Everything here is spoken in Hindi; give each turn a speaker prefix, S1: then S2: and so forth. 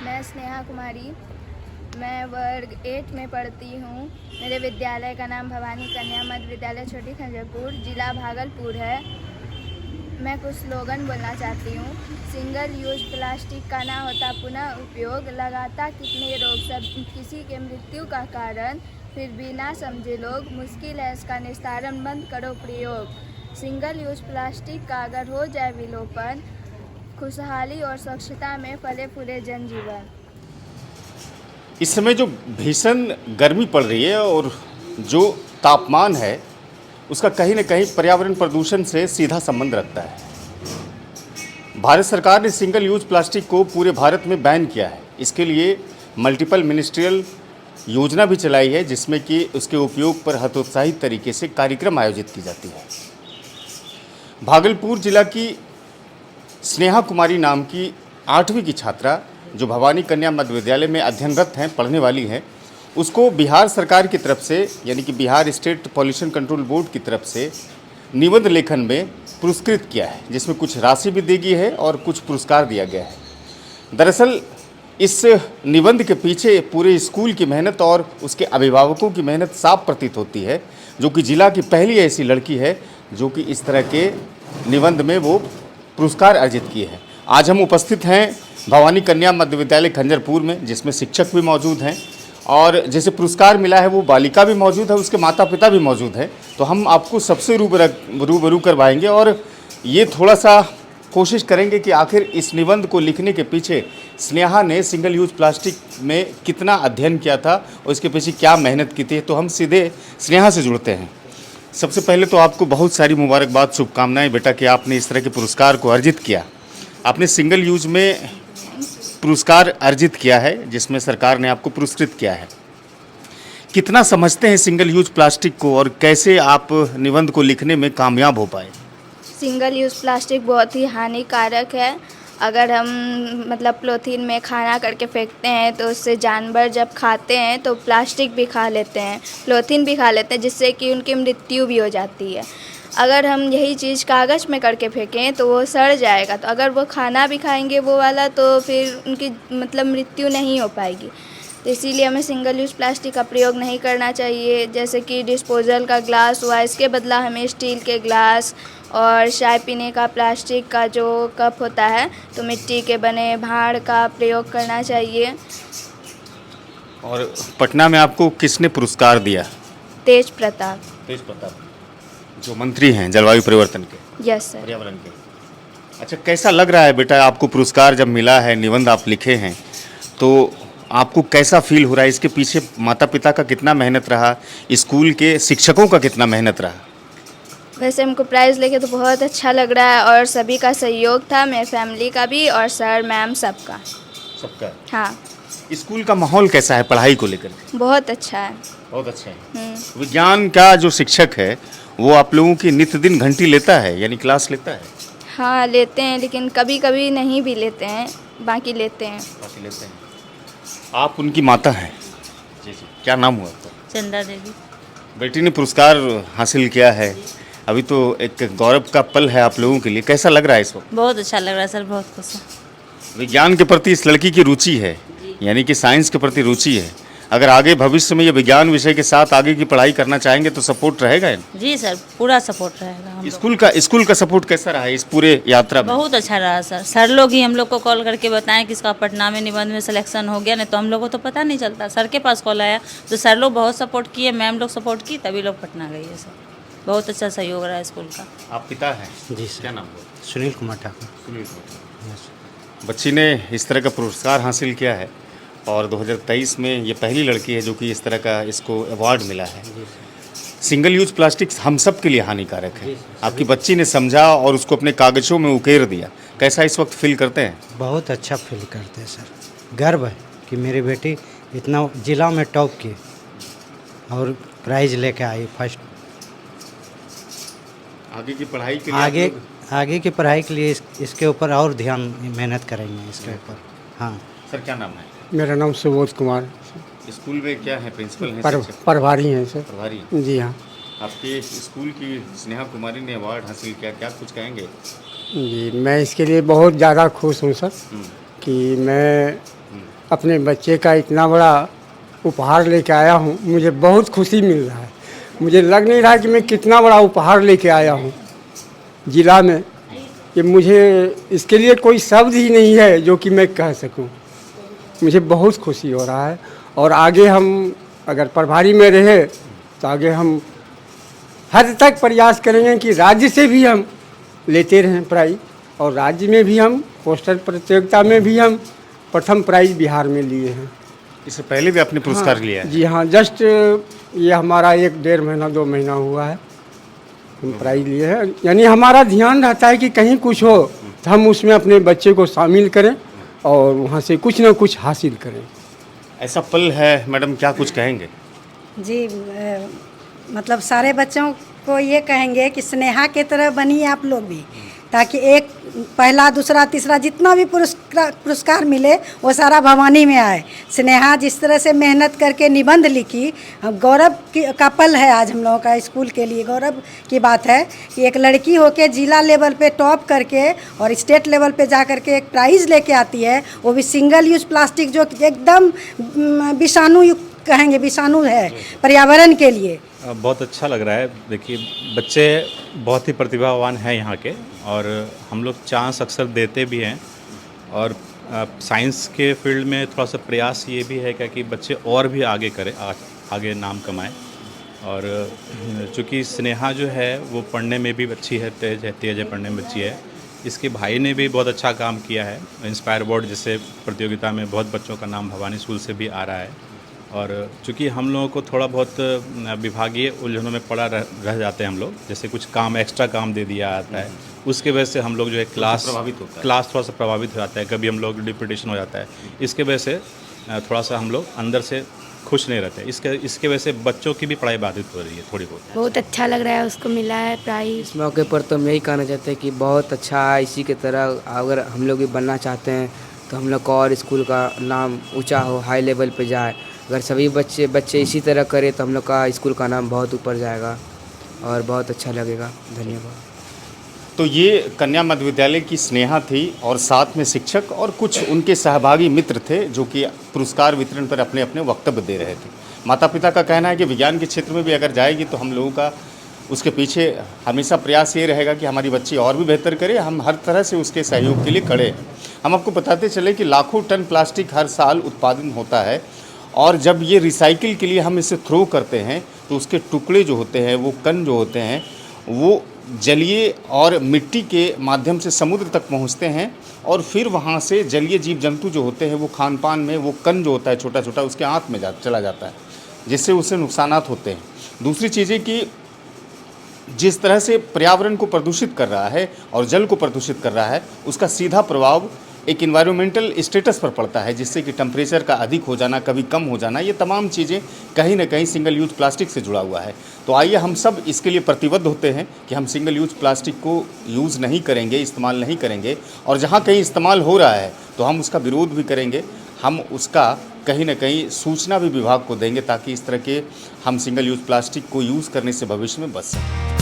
S1: मैं स्नेहा कुमारी, मैं वर्ग 8 में पढ़ती हूँ। मेरे विद्यालय का नाम भवानी कन्या मध्य विद्यालय छोटी खंजरपुर, जिला भागलपुर है। मैं कुछ स्लोगन बोलना चाहती हूँ। सिंगल यूज प्लास्टिक का ना होता पुनः उपयोग, लगाता कितने रोग सब किसी के मृत्यु का कारण, फिर भी ना समझे लोग, मुश्किल है इसका निस्तारण, बंद करो प्रयोग। सिंगल यूज प्लास्टिक का अगर हो जाए विलोपन, खुशहाली और स्वच्छता में फले फूले जनजीवन।
S2: इस समय जो भीषण गर्मी पड़ रही है और जो तापमान है उसका कहीं न कहीं पर्यावरण प्रदूषण से सीधा संबंध रखता है। भारत सरकार ने सिंगल यूज प्लास्टिक को पूरे भारत में बैन किया है। इसके लिए मल्टीपल मिनिस्ट्रियल योजना भी चलाई है, जिसमें कि उसके उपयोग पर हतोत्साहित तरीके से कार्यक्रम आयोजित की जाती है। भागलपुर जिला की स्नेहा कुमारी नाम की 8वीं की छात्रा जो भवानी कन्या मध्य विद्यालय में अध्ययनरत हैं, पढ़ने वाली हैं, उसको बिहार सरकार की तरफ से यानी कि Bihar state pollution control board की तरफ से निबंध लेखन में पुरस्कृत किया है, जिसमें कुछ राशि भी दी गई है और कुछ पुरस्कार दिया गया है। दरअसल इस निबंध के पीछे पूरे स्कूल की मेहनत और उसके अभिभावकों की मेहनत साफ प्रतीत होती है, जो कि जिला की पहली ऐसी लड़की है जो कि इस तरह के निबंध में वो पुरस्कार अर्जित किए हैं। आज हम उपस्थित हैं भवानी कन्या मध्य विद्यालय खंजरपुर में, जिसमें शिक्षक भी मौजूद हैं और जिसे पुरस्कार मिला है वो बालिका भी मौजूद है, उसके माता पिता भी मौजूद हैं। तो हम आपको सबसे रूबरू करवाएंगे और ये थोड़ा सा कोशिश करेंगे कि आखिर इस निबंध को लिखने के पीछे स्नेहा ने सिंगल यूज प्लास्टिक में कितना अध्ययन किया था और इसके पीछे क्या मेहनत की थी। तो हम सीधे स्नेहा से जुड़ते हैं। सबसे पहले तो आपको बहुत सारी मुबारकबाद, शुभकामनाएं बेटा कि आपने इस तरह के पुरस्कार को अर्जित किया। आपने सिंगल यूज में पुरस्कार अर्जित किया है, जिसमें सरकार ने आपको पुरस्कृत किया है। कितना समझते हैं सिंगल यूज प्लास्टिक को और कैसे आप निबंध को लिखने में कामयाब हो पाए?
S1: सिंगल यूज़ प्लास्टिक बहुत ही हानिकारक है। अगर हम पॉलीथीन में खाना करके फेंकते हैं तो उससे जानवर जब खाते हैं तो प्लास्टिक भी खा लेते हैं, पॉलीथीन भी खा लेते हैं, जिससे कि उनकी मृत्यु भी हो जाती है। अगर हम यही चीज़ कागज़ में करके फेंकें तो वो सड़ जाएगा, तो अगर वो खाना भी खाएंगे वो वाला तो फिर उनकी मृत्यु नहीं हो पाएगी। तो इसीलिए हमें सिंगल यूज़ प्लास्टिक का प्रयोग नहीं करना चाहिए। जैसे कि डिस्पोजल का ग्लास हुआ, इसके बदला हमें स्टील के ग्लास और चाय पीने का प्लास्टिक का जो कप होता है तो मिट्टी के बने भांड का प्रयोग करना चाहिए।
S2: और पटना में आपको किसने पुरस्कार दिया?
S1: तेज प्रताप
S2: जो मंत्री हैं जलवायु परिवर्तन के,
S1: यस सर।
S2: पर्यावरण के। अच्छा, कैसा लग रहा है बेटा आपको पुरस्कार जब मिला है, निबंध आप लिखे हैं, तो आपको कैसा फील हो रहा है? इसके पीछे माता पिता का कितना मेहनत रहा, स्कूल के शिक्षकों का कितना मेहनत रहा?
S1: वैसे हमको प्राइज़ लेके तो बहुत अच्छा लग रहा है और सभी का सहयोग था, मेरे फैमिली का भी और सर मैम सबका। हाँ।
S2: स्कूल का माहौल कैसा है पढ़ाई को लेकर?
S1: बहुत अच्छा है।
S2: बहुत अच्छा है। विज्ञान का जो शिक्षक है वो आप लोगों की नित्य दिन घंटी लेता है, यानी क्लास लेता है?
S1: हाँ लेते हैं, लेकिन कभी कभी नहीं भी लेते हैं, बाकी लेते हैं।
S2: आप उनकी माता हैं? जी जी। क्या नाम हुआ आपका?
S3: चंदा देवी।
S2: बेटी ने पुरस्कार हासिल किया है, अभी तो एक गौरव का पल है आप लोगों के लिए। कैसा लग रहा है इस वक्त?
S3: बहुत अच्छा लग रहा है सर, बहुत खुश है।
S2: विज्ञान के प्रति इस लड़की की रुचि है, यानी कि साइंस के प्रति रुचि है। अगर आगे भविष्य में ये विज्ञान विषय के साथ आगे की पढ़ाई करना चाहेंगे तो सपोर्ट रहेगा?
S3: जी सर, पूरा सपोर्ट रहेगा। हम
S2: स्कूल का सपोर्ट कैसा रहा है इस पूरे यात्रा में?
S3: बहुत अच्छा रहा सर। सर लोग ही हम लोग को कॉल करके बताएं कि इसका पटना में निबंध में सिलेक्शन हो गया, नहीं तो हम लोग को तो पता नहीं चलता। सर के पास कॉल आया तो सर लोग बहुत सपोर्ट किए, मैम लोग सपोर्ट की, तभी लोग पटना गई है सर। बहुत अच्छा सहयोग रहा है स्कूल का।
S2: आप पिता हैं?
S4: जी सर।
S2: क्या नाम है?
S4: सुनील कुमार ठाकुर।
S2: सुनील कुमार। बच्ची ने इस तरह का पुरस्कार हासिल किया है और 2023 में ये पहली लड़की है जो कि इस तरह का इसको अवार्ड मिला है। सिंगल यूज प्लास्टिक हम सब के लिए हानिकारक है। आपकी बच्ची ने समझा और उसको अपने कागज़ों में उकेर दिया। कैसा इस वक्त फील करते हैं?
S4: बहुत अच्छा फील करते हैं सर। गर्व है कि मेरी बेटी इतना जिला में टॉप की और प्राइज लेके आई फर्स्ट।
S2: आगे की पढ़ाई के लिए
S4: आगे की पढ़ाई के लिए इसके ऊपर और ध्यान मेहनत करेंगे इसके ऊपर। हाँ
S2: सर। क्या नाम है?
S5: मेरा नाम सुबोध कुमार।
S2: स्कूल में क्या है, प्रिंसिपल हैं?
S5: प्रभारी हैं सर।
S2: प्रभारी?
S5: जी हाँ।
S2: आपके स्कूल की स्नेहा कुमारी ने अवार्ड हासिल किया, क्या कुछ कहेंगे?
S5: जी, मैं इसके लिए बहुत ज़्यादा खुश हूँ सर कि मैं अपने बच्चे का इतना बड़ा उपहार लेके आया हूँ, मुझे बहुत खुशी मिल रहा है। मुझे लग नहीं रहा कि मैं कितना बड़ा उपहार लेके आया हूँ ज़िला में, कि मुझे इसके लिए कोई शब्द ही नहीं है जो कि मैं कह सकूँ। मुझे बहुत खुशी हो रहा है और आगे हम अगर प्रभारी में रहे तो आगे हम हद तक प्रयास करेंगे कि राज्य से भी हम लेते रहें प्राइज, और राज्य में भी हम पोस्टर प्रतियोगिता में भी हम प्रथम प्राइज बिहार में लिए हैं।
S2: इससे पहले भी आपने पुरस्कार लिया है?
S5: जी हाँ, जस्ट ये हमारा 1-1.5 महीना 2 महीना हुआ है हम प्राइज लिए हैं। यानी हमारा ध्यान रहता है कि कहीं कुछ हो तो हम उसमें अपने बच्चे को शामिल करें और वहाँ से कुछ ना कुछ हासिल करें।
S2: ऐसा पल है मैडम, क्या कुछ कहेंगे?
S6: जी मतलब सारे बच्चों को ये कहेंगे कि स्नेहा के तरह बनिए आप लोग भी, ताकि एक पहला दूसरा तीसरा जितना भी पुरस्कार मिले वो सारा भवानी में आए। स्नेहा जिस तरह से मेहनत करके निबंध लिखी, गौरव का पल है आज हम लोगों का स्कूल के लिए। गौरव की बात है कि एक लड़की होके जिला लेवल पे टॉप करके और स्टेट लेवल पे जा करके एक प्राइज़ लेके आती है, वो भी सिंगल यूज प्लास्टिक, जो एकदम विषाणु युक्त कहेंगे, विषाणु है पर्यावरण के लिए।
S7: बहुत अच्छा लग रहा है। देखिए बच्चे बहुत ही प्रतिभावान हैं यहाँ के, और हम लोग चांस अक्सर देते भी हैं, और साइंस के फील्ड में थोड़ा सा प्रयास ये भी है कि बच्चे और भी आगे करें, आगे नाम कमाएं। और चूँकि स्नेहा जो है वो पढ़ने में भी अच्छी है, तेज है पढ़ने में अच्छी है। इसके भाई ने भी बहुत अच्छा काम किया है। इंस्पायर बोर्ड जैसे प्रतियोगिता में बहुत बच्चों का नाम भवानी स्कूल से भी आ रहा है। और चूँकि हम लोगों को थोड़ा बहुत विभागीय उलझनों में पड़ा रह जाते हैं हम लोग, जैसे कुछ काम एक्स्ट्रा काम दे दिया जाता है, उसके वजह से हम लोग जो है क्लास थोड़ा सा प्रभावित हो जाता है, कभी हम लोग डिप्यूटेशन हो जाता है। इसके वजह से थोड़ा सा हम लोग अंदर से खुश नहीं रहते। इसके वजह से बच्चों की भी पढ़ाई बाधित हो रही है थोड़ी बहुत।
S8: बहुत अच्छा लग रहा है, उसको मिला है प्राइज।
S9: इस मौके पर तो हम यही कहना चाहते हैं कि बहुत अच्छा है। इसी की तरह अगर हम लोग भी बनना चाहते हैं तो हम लोग का और स्कूल का नाम ऊंचा हो, हाई लेवल पे जाए। अगर सभी बच्चे इसी तरह करें तो हम लोग का स्कूल का नाम बहुत ऊपर जाएगा और बहुत अच्छा लगेगा। धन्यवाद।
S2: तो ये कन्या मध्य विद्यालय की स्नेहा थी, और साथ में शिक्षक और कुछ उनके सहभागी मित्र थे जो कि पुरस्कार वितरण पर अपने अपने वक्तव्य दे रहे थे। माता पिता का कहना है कि विज्ञान के क्षेत्र में भी अगर जाएगी तो हम लोगों का उसके पीछे हमेशा प्रयास ये रहेगा कि हमारी बच्ची और भी बेहतर करे, हम हर तरह से उसके सहयोग के लिए खड़े हैं। हम आपको बताते चले कि लाखों टन प्लास्टिक हर साल उत्पादन होता है, और जब ये रिसाइकिल के लिए हम इसे थ्रो करते हैं तो उसके टुकड़े जो होते हैं, वो कण जो होते हैं, वो जलीय और मिट्टी के माध्यम से समुद्र तक पहुंचते हैं, और फिर वहां से जलीय जीव जंतु जो होते हैं वो खान पान में वो कण जो होता है छोटा छोटा उसके आँत में चला जाता है, जिससे उसे नुकसानात होते हैं। दूसरी चीज़ें कि जिस तरह से पर्यावरण को प्रदूषित कर रहा है और जल को प्रदूषित कर रहा है, उसका सीधा प्रभाव एक इन्वायरमेंटल स्टेटस पर पड़ता है, जिससे कि टेम्परेचर का अधिक हो जाना, कभी कम हो जाना, ये तमाम चीज़ें कहीं ना कहीं सिंगल यूज प्लास्टिक से जुड़ा हुआ है। तो आइए हम सब इसके लिए प्रतिबद्ध होते हैं कि हम सिंगल यूज प्लास्टिक को यूज़ नहीं करेंगे, इस्तेमाल नहीं करेंगे, और जहाँ कहीं इस्तेमाल हो रहा है तो हम उसका विरोध भी करेंगे। हम उसका कहीं ना कहीं सूचना भी विभाग को देंगे ताकि इस तरह के हम सिंगल यूज प्लास्टिक को यूज़ करने से भविष्य में बच सकें।